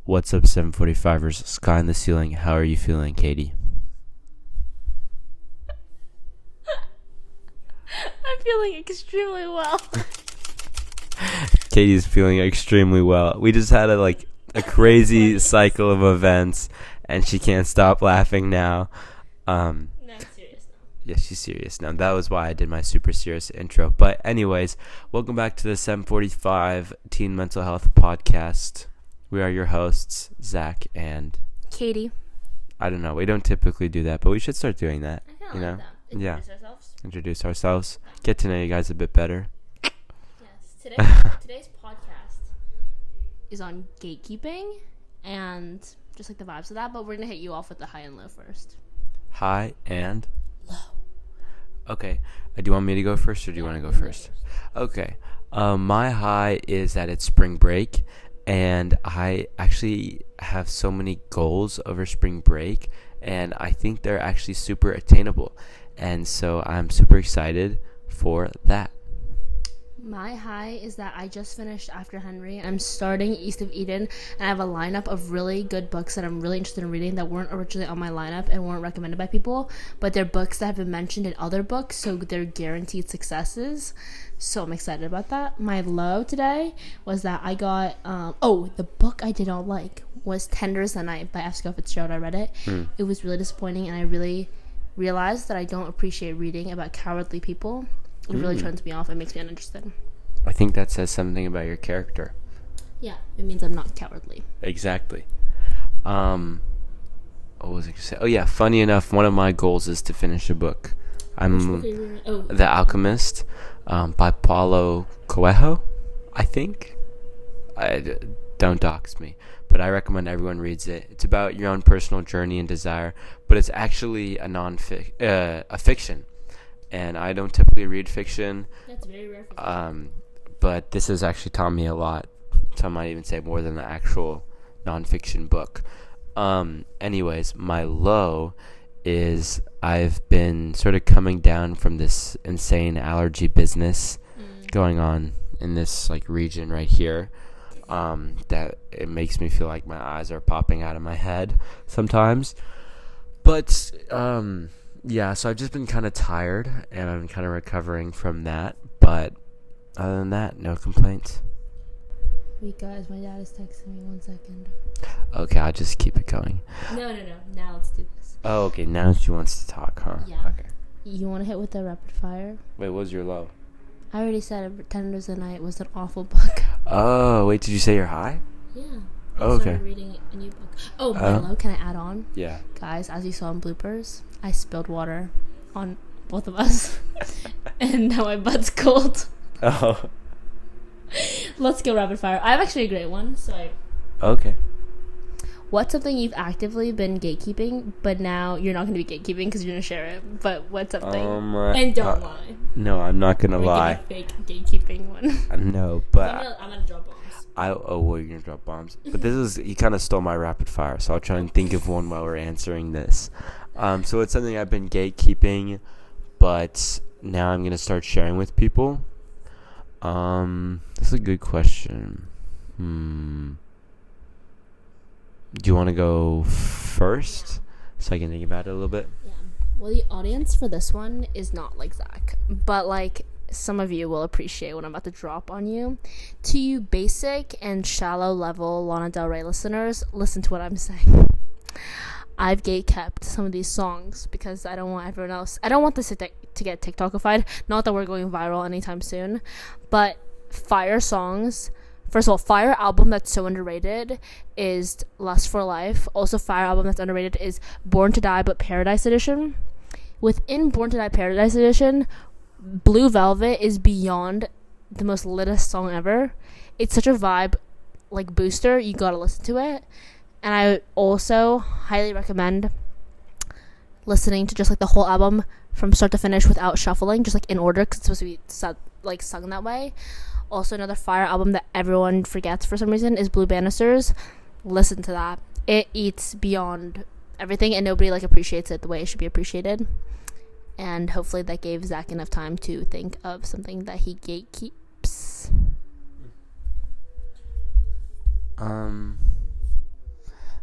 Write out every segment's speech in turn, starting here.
What's up, 745ers? Sky in the ceiling. How are you feeling, Katie? I'm feeling extremely well. Katie's feeling extremely well. We just had a crazy cycle of events, and she can't stop laughing now. No, I'm serious now. Yeah, she's serious now. That was why I did my super serious intro. But anyways, welcome back to the 745 Teen Mental Health Podcast. We are your hosts, Zach and Katie. I don't know. We don't typically do that, but we should start doing that. I kind of You know? like that. Introduce ourselves. Introduce ourselves. Get to know you guys a bit better. Yes. Today's podcast is on gatekeeping and just like the vibes of that, but we're going to hit you off with the high and low first. High and Low. okay. Do you want me to go first, or do you want to go first? Okay. My high is that it's spring break, and I actually have so many goals over spring break, and I think they're actually super attainable, and so I'm super excited for that. My high is that I just finished After Henry. I'm starting East of Eden, and I have a lineup of really good books that I'm really interested in reading that weren't originally on my lineup and weren't recommended by people, but they're books that have been mentioned in other books, so they're guaranteed successes. So I'm excited about that. My low today was that I got the book I did not like was Tender as the Night by F. Scott Fitzgerald. I read it. It was really disappointing, and I really realized that I don't appreciate reading about cowardly people. It really turns me off. It makes me uninterested. I think that says something about your character. Yeah, it means I'm not cowardly. Exactly. What was I going to say? Oh, yeah. Funny enough, one of my goals is to finish a book. The Alchemist by Paulo Coelho, I think. Don't dox me, but I recommend everyone reads it. It's about your own personal journey and desire, but it's actually a fiction. And I don't typically read fiction. That's very rare for but this has actually taught me a lot. Some might even say more than the actual nonfiction book. Anyways, my low is I've been sort of coming down from this insane allergy business going on in this region right here. That it makes me feel like my eyes are popping out of my head sometimes. But yeah, so I've just been kind of tired, and I'm kind of recovering from that. But other than that, no complaints. Wait, guys, my dad is texting me. 1 second. Okay, I'll just keep it going. No. Now let's do this. Oh, okay, now she wants to talk, huh? Yeah. Okay. You want to hit with the rapid fire? Wait, what was your low? I already said Tender as the Night was an awful book. Oh, wait, did you say you're high? Yeah. Oh, I okay. started reading a new book. Oh, my low, can I add on? Yeah. Guys, as you saw in bloopers, I spilled water on both of us. And now my butt's cold. Oh. Let's go rapid fire. I have actually a great one. Okay. What's something you've actively been gatekeeping, but now you're not going to be gatekeeping because you're going to share it? But what's something? And don't lie. No, I'm not going to lie. Fake gatekeeping one. No, but I'm going to drop bombs. Well, you're going to drop bombs. But you kind of stole my rapid fire, so I'll try and think of one while we're answering this. So it's something I've been gatekeeping, but now I'm going to start sharing with people. That's a good question. Do you want to go first so I can think about it a little bit? Yeah. Well, the audience for this one is not like Zach, but some of you will appreciate what I'm about to drop on you. To you basic and shallow level Lana Del Rey listeners, listen to what I'm saying. I've gatekept some of these songs because I don't want everyone else. I don't want this to get TikTokified. Not that we're going viral anytime soon, but fire songs. First of all, fire album that's so underrated is Lust for Life. Also, fire album that's underrated is Born to Die but Paradise Edition. Within Born to Die Paradise Edition, Blue Velvet is beyond the most litest song ever. It's such a vibe, booster. You gotta listen to it. And I also highly recommend listening to just the whole album from start to finish without shuffling, just in order, because it's supposed to be sung that way. Also, another fire album that everyone forgets for some reason is Blue Banisters. Listen to that. It eats beyond everything, and nobody appreciates it the way it should be appreciated. And hopefully that gave Zach enough time to think of something that he gatekeeps.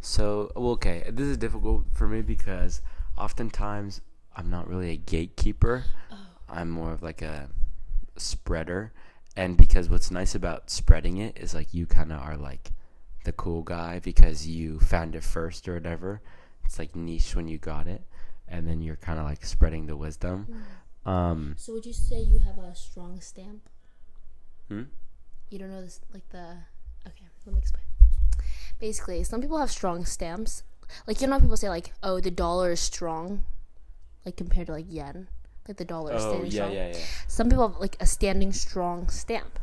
So, well, okay, this is difficult for me because oftentimes I'm not really a gatekeeper. Oh. I'm more of like a spreader. And because what's nice about spreading it is like you kind of are like the cool guy because you found it first or whatever. It's like niche when you got it. And then you're kind of like spreading the wisdom. So would you say you have a strong stamp? Hmm? You don't know this, like the... Okay, let me explain. Basically, some people have strong stamps. Like, you know how people say, like, oh, the dollar is strong, like, compared to, like, yen. Like, the dollar is standing strong. Yeah. Some people have, like, a standing strong stamp,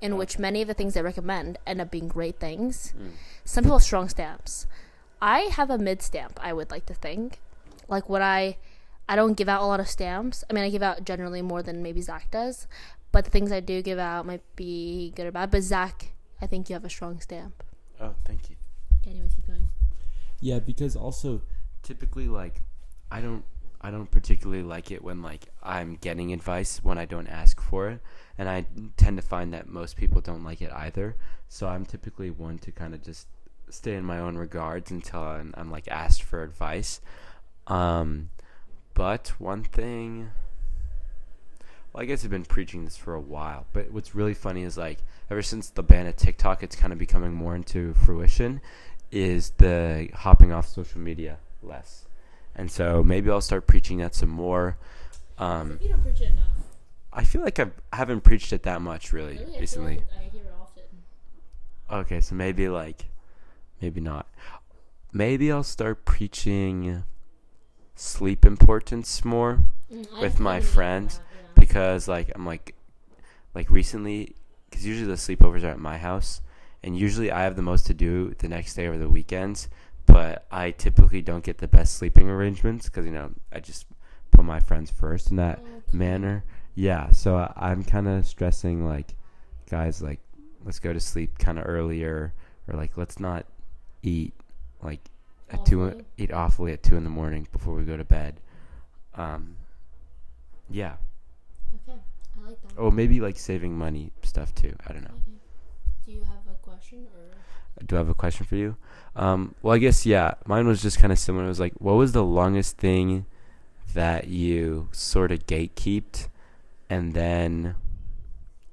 in which many of the things they recommend end up being great things. Some people have strong stamps. I have a mid stamp, I would like to think. Like, what I don't give out a lot of stamps. I mean, I give out generally more than maybe Zach does. But the things I do give out might be good or bad. But Zach, I think you have a strong stamp. Oh, thank you. Anyways, keep going. Yeah, because also typically like I don't particularly like it when like I'm getting advice when I don't ask for it, and I tend to find that most people don't like it either. So I'm typically one to kind of just stay in my own regards until I'm like asked for advice. But one thing, well, I guess I've been preaching this for a while, but what's really funny is like ever since the ban of TikTok, it's kind of becoming more into fruition, is the hopping off social media less. And so maybe I'll start preaching that some more. You don't preach it enough. I feel like I haven't preached it that much really recently. I hear it often. Okay, so maybe not. Maybe I'll start preaching sleep importance more with my friends because like I'm like recently, because usually the sleepovers are at my house, and usually I have the most to do the next day or the weekends, but I typically don't get the best sleeping arrangements because I just put my friends first in that manner. Yeah, so I'm kind of stressing like, guys, like let's go to sleep kind of earlier, or like let's not eat like eat awfully at 2 a.m. before we go to bed. Yeah. Okay, I like that. Oh, maybe like saving money stuff too. I don't know. Okay. Do you have a question or? Do I have a question for you? Well, I guess yeah. Mine was just kind of similar. It was like, what was the longest thing that you sort of gatekeeped, and then?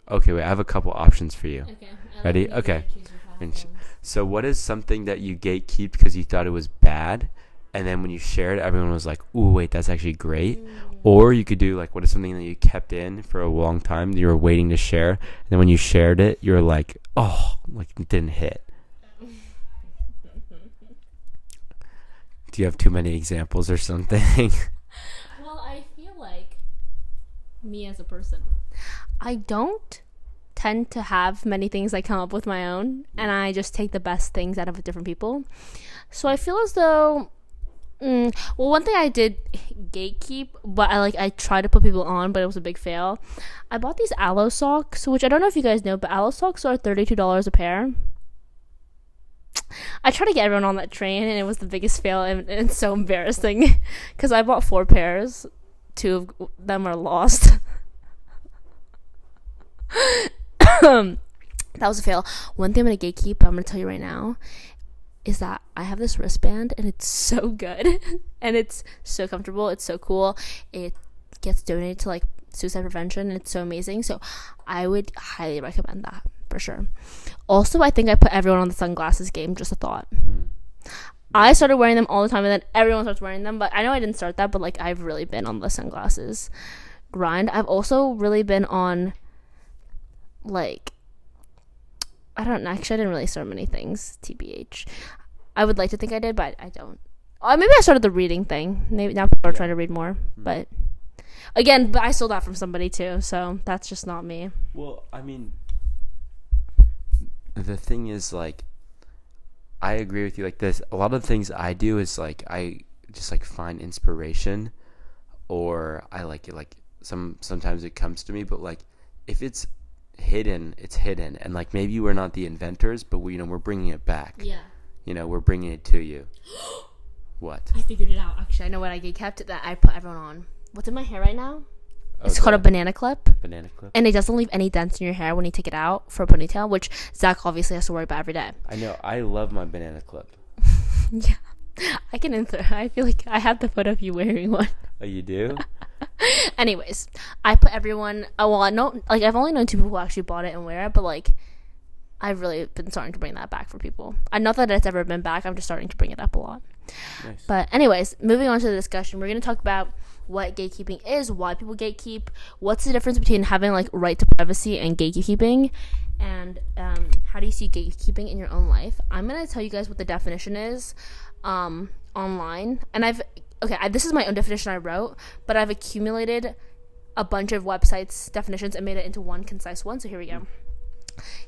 Okay, wait. I have a couple options for you. Okay. Ready? Okay. So what is something that you gatekeep because you thought it was bad, and then when you shared it, everyone was like, ooh, wait, that's actually great? Or you could do like, what is something that you kept in for a long time that you were waiting to share, and then when you shared it, you're like, oh, like it didn't hit. Do you have too many examples or something? Well, I feel like me as a person, I don't tend to have many things I come up with my own, and I just take the best things out of different people. So I feel as though well, one thing I did gatekeep, but I tried to put people on, but it was a big fail. I bought these aloe socks, which I don't know if you guys know, but aloe socks are $32 a pair. I tried to get everyone on that train, and it was the biggest fail, and it's so embarrassing because I bought 4 pairs. 2 of them are lost. That was a fail. One thing I'm gonna gatekeep, I'm gonna tell you right now, is that I have this wristband, and it's so good and it's so comfortable. It's so cool. It gets donated to like suicide prevention, and it's so amazing. So I would highly recommend that for sure. Also, I think I put everyone on the sunglasses game. Just a thought. I started wearing them all the time, and then everyone starts wearing them. But I know I didn't start that, but like I've really been on the sunglasses grind. I've also really been on like, I don't know. Actually, I didn't really start many things, TBH. I would like to think I did, but I don't. Maybe I started the reading thing. Maybe now people are trying to read more. But again, I stole that from somebody too, so that's just not me. Well, I mean, the thing is, like, I agree with you. Like this, a lot of the things I do is like I just like find inspiration, or I like it. Like sometimes it comes to me, but like if it's hidden, it's hidden, and like maybe we're not the inventors, but we're bringing it back. Yeah. We're bringing it to you. What? I figured it out. Actually, I know what I kept that I put everyone on. What's in my hair right now? It's called a banana clip. Banana clip. And it doesn't leave any dents in your hair when you take it out for a ponytail, which Zach obviously has to worry about every day. I know. I love my banana clip. Yeah. I can insert. I feel like I have the photo of you wearing one. Oh, you do? Anyways, I put everyone. Oh well, I know. Like I've only known 2 people who actually bought it and wear it, but like I've really been starting to bring that back for people. I not that it's ever been back. I'm just starting to bring it up a lot. Nice. But anyways, moving on to the discussion, we're gonna talk about what gatekeeping is, why people gatekeep, what's the difference between having like right to privacy and gatekeeping, and how do you see gatekeeping in your own life. I'm gonna tell you guys what the definition is online, and this is my own definition I wrote, but I've accumulated a bunch of websites definitions and made it into one concise one. So here we go.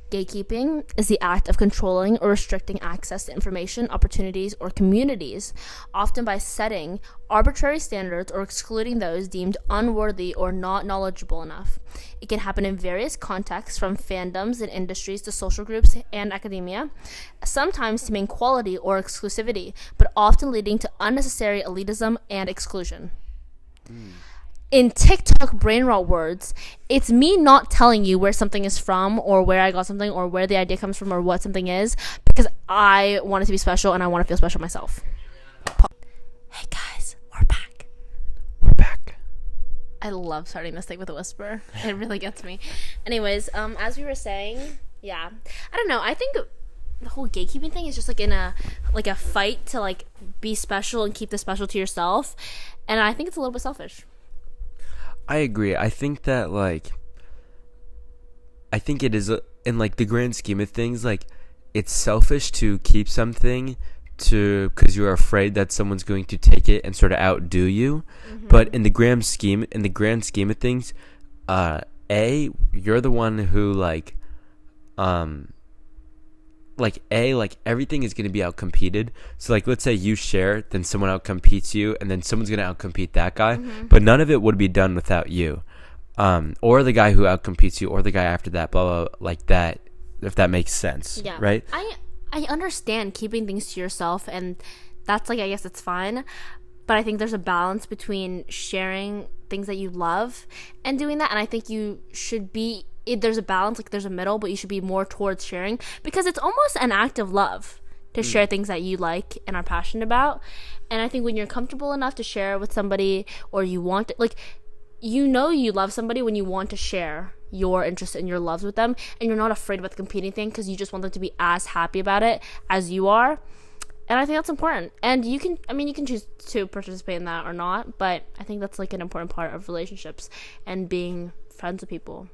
Gatekeeping is the act of controlling or restricting access to information, opportunities, or communities, often by setting arbitrary standards or excluding those deemed unworthy or not knowledgeable enough. It can happen in various contexts, from fandoms and industries to social groups and academia, sometimes to mean quality or exclusivity, but often leading to unnecessary elitism and exclusion. In TikTok brain rot words, it's me not telling you where something is from or where I got something or where the idea comes from or what something is, because I want it to be special and I want to feel special myself. Hey guys, we're back. We're back. I love starting this thing with a whisper. It really gets me. Anyways, as we were saying, yeah, I don't know. I think the whole gatekeeping thing is just like in a fight to like be special and keep the special to yourself, and I think it's a little bit selfish. I agree. I think that, like, I think it is, in, like, the grand scheme of things, like, it's selfish to keep something because you're afraid that someone's going to take it and sort of outdo you. Mm-hmm. But in the grand scheme of things, you're the one who, like everything is going to be outcompeted. So like, let's say you share, then someone outcompetes you, and then someone's going to outcompete that guy. Mm-hmm. But none of it would be done without you, or the guy who outcompetes you, or the guy after that, blah, blah, blah, like that, if that makes sense. Yeah. Right? I understand keeping things to yourself, and that's like, I guess it's fine. But I think there's a balance between sharing things that you love and doing that. And I think you should be, there's a balance, like there's a middle, but you should be more towards sharing, because it's almost an act of love to share things that you like and are passionate about. And I think when you're comfortable enough to share with somebody, or you want to, like, you love somebody when you want to share your interests and your loves with them, and you're not afraid about the competing thing because you just want them to be as happy about it as you are. And I think that's important. And you can choose to participate in that or not, but I think that's like an important part of relationships and being friends with people.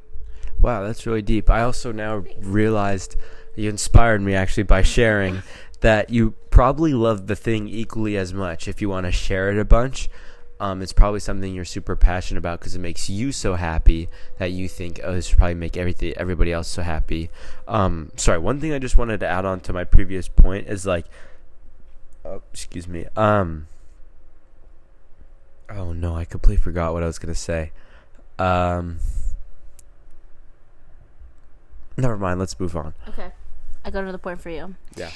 Wow, that's really deep. I also now realized you inspired me actually by sharing that you probably love the thing equally as much if you want to share it a bunch. It's probably something you're super passionate about because it makes you so happy that you think, oh, this should probably make everybody else so happy. Sorry, one thing I just wanted to add on to my previous point is like, oh, excuse me. Oh no, I completely forgot what I was gonna say. Never mind, let's move on. Okay. I got another point for you. Yeah.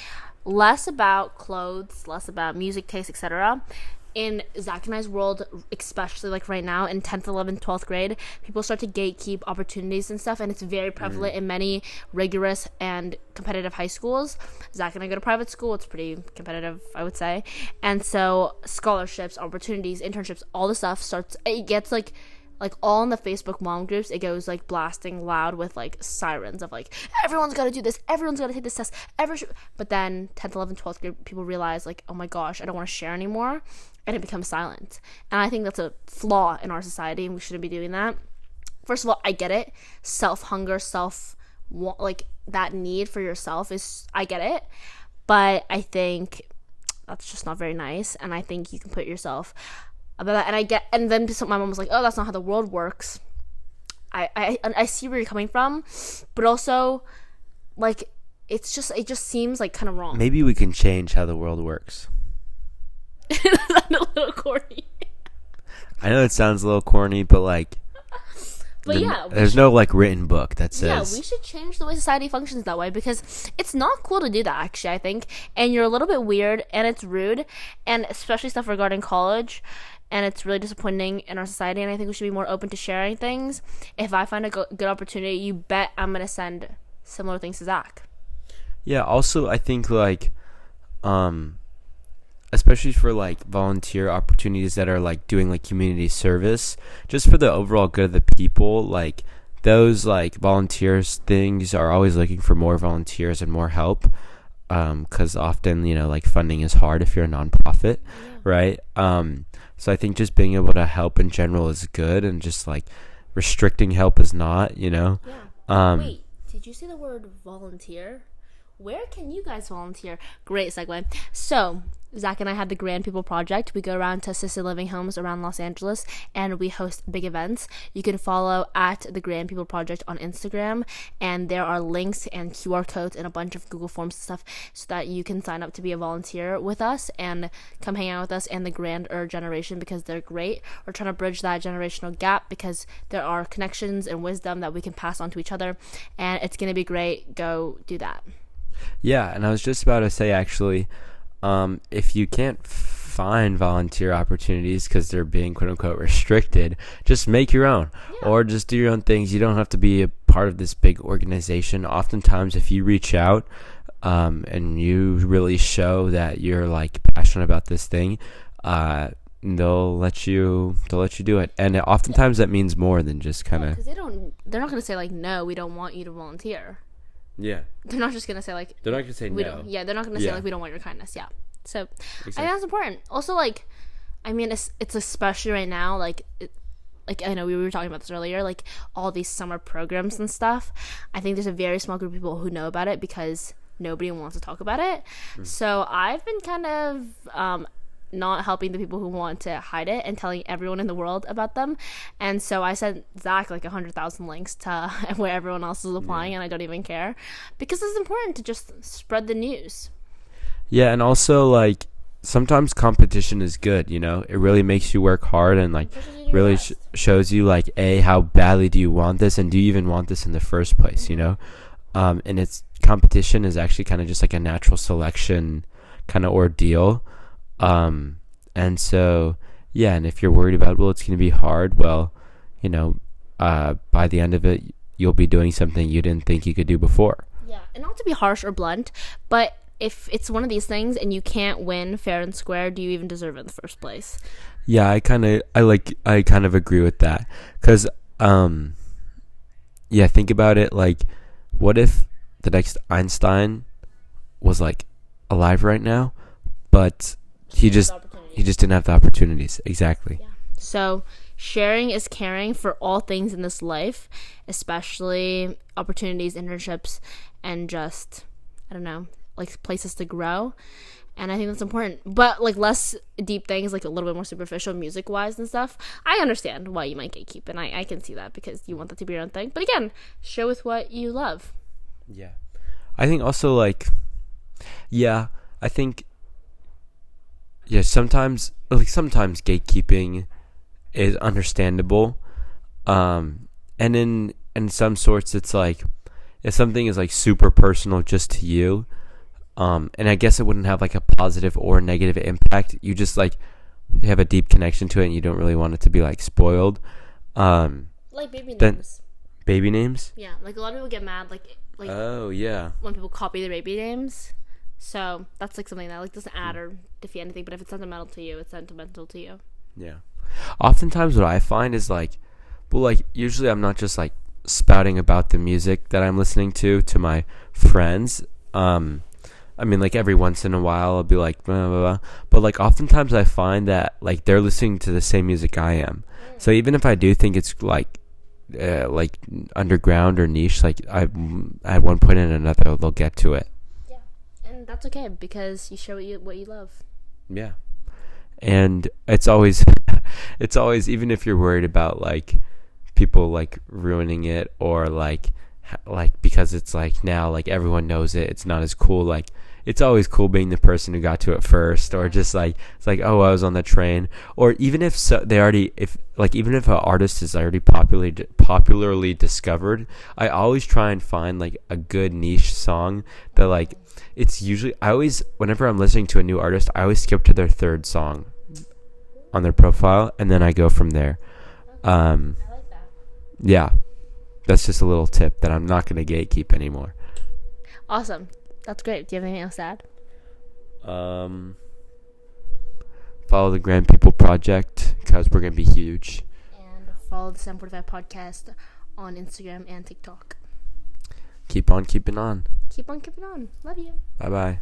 Less about clothes, less about music taste, etc. In Zach and I's world, especially like right now in 10th, 11th, 12th grade, people start to gatekeep opportunities and stuff, and it's very prevalent in many rigorous and competitive high schools. Zach and I go to private school. It's pretty competitive, I would say. And so scholarships, opportunities, internships, all the stuff it gets like all in the Facebook mom groups, it goes like blasting loud with like sirens of like, everyone's got to do this, everyone's got to take this test, but then 10th, 11th, 12th grade people realize like, oh my gosh, I don't want to share anymore, and it becomes silent. And I think that's a flaw in our society, and we shouldn't be doing that. First of all, I get it. Self-hunger, like that need for yourself I get it, but I think that's just not very nice, and I think you can put yourself about that, and then my mom was like, oh, that's not how the world works. I see where you're coming from, but also like it just seems like kind of wrong. Maybe we can change how the world works. That's a little corny. I know it sounds a little corny, but like, there's no like written book that says. Yeah, we should change the way society functions that way, because it's not cool to do that, actually, I think. And you're a little bit weird, and it's rude, and especially stuff regarding college. And it's really disappointing in our society, and I think we should be more open to sharing things. If I find a good opportunity, you bet I'm going to send similar things to Zach. Yeah, also, I think, like, especially for like volunteer opportunities that are like doing like community service, just for the overall good of the people, like those like volunteers things are always looking for more volunteers and more help, because often, you know, like funding is hard if you're a nonprofit, right? So I think just being able to help in general is good, and just like restricting help is not, you know. Wait, did you see the word volunteer? Where can you guys volunteer? Great segue. So, Zach and I had the Grand People Project. We go around to assisted living homes around Los Angeles, and we host big events. You can follow at the Grand People Project on Instagram, and there are links and QR codes and a bunch of Google Forms and stuff so that you can sign up to be a volunteer with us and come hang out with us and the grander generation, because they're great. We're trying to bridge that generational gap because there are connections and wisdom that we can pass on to each other, and it's going to be great. Go do that. Yeah, and I was just about to say, actually, if you can't find volunteer opportunities because they're being quote unquote restricted, just make your own, or just do your own things. You don't have to be a part of this big organization. Oftentimes, if you reach out and you really show that you're like passionate about this thing, they'll let you do it. And oftentimes that means more than just kind of, because they're not going to say like, no, we don't want you to volunteer. Yeah. They're not just going to say like, they're not going to say no. They're not going to say like, we don't want your kindness. Yeah. So exactly. I think that's important. Also, like, I mean, it's especially right now, like I know we were talking about this earlier, like all these summer programs and stuff. I think there's a very small group of people who know about it because nobody wants to talk about it. So I've been kind of not helping the people who want to hide it and telling everyone in the world about them. And so I sent Zach like 100,000 links to where everyone else is applying, and I don't even care, because it's important to just spread the news. Yeah, and also like sometimes competition is good, you know. It really makes you work hard, and like really shows you like, how badly do you want this, and do you even want this in the first place, you know. And it's competition is actually kind of just like a natural selection kind of ordeal. And so, yeah, and if you're worried about, well, it's going to be hard, well, you know, by the end of it, you'll be doing something you didn't think you could do before. Yeah, and not to be harsh or blunt, but if it's one of these things and you can't win fair and square, do you even deserve it in the first place? Yeah, I kind of agree with that. 'Cause, yeah, think about it, like, what if the next Einstein was, like, alive right now, but he just didn't have the opportunities. Exactly. Yeah. So sharing is caring for all things in this life, especially opportunities, internships, and just, I don't know, like places to grow. And I think that's important. But like less deep things, like a little bit more superficial music wise and stuff, I understand why you might gatekeep, and I can see that because you want that to be your own thing. But again, show with what you love. Yeah. I think also like, yeah, I think, yeah, sometimes gatekeeping is understandable, and in some sorts it's like, if something is like super personal just to you, and I guess it wouldn't have like a positive or negative impact, you just like have a deep connection to it and you don't really want it to be like spoiled, like baby names. Baby names? Yeah, like a lot of people get mad like oh yeah, when people copy their baby names. So that's like something that like doesn't add or defeat anything, but if it's sentimental to you, it's sentimental to you. Yeah. Oftentimes what I find is like, well, like usually I'm not just like spouting about the music that I'm listening to my friends. I mean, like every once in a while I'll be like, blah, blah, blah. But like oftentimes I find that like they're listening to the same music I am. So even if I do think it's like underground or niche, like at one point and another they'll get to it. And that's okay because you show what you love. Yeah. And it's always even if you're worried about like people like ruining it, or like because it's like now like everyone knows it's not as cool, like it's always cool being the person who got to it first, or just like it's like, oh, I was on the train. Or even if even if an artist is already popularly discovered, I always try and find like a good niche song that like, it's usually, whenever I'm listening to a new artist, I always skip to their third song on their profile, and then I go from there. I like that. Yeah, that's just a little tip that I'm not going to gatekeep anymore. Awesome. That's great. Do you have anything else to add? Follow the Grand People Project because we're going to be huge. And follow the 745 podcast on Instagram and TikTok. Keep on keeping on. Keep on keeping on. Love you. Bye-bye.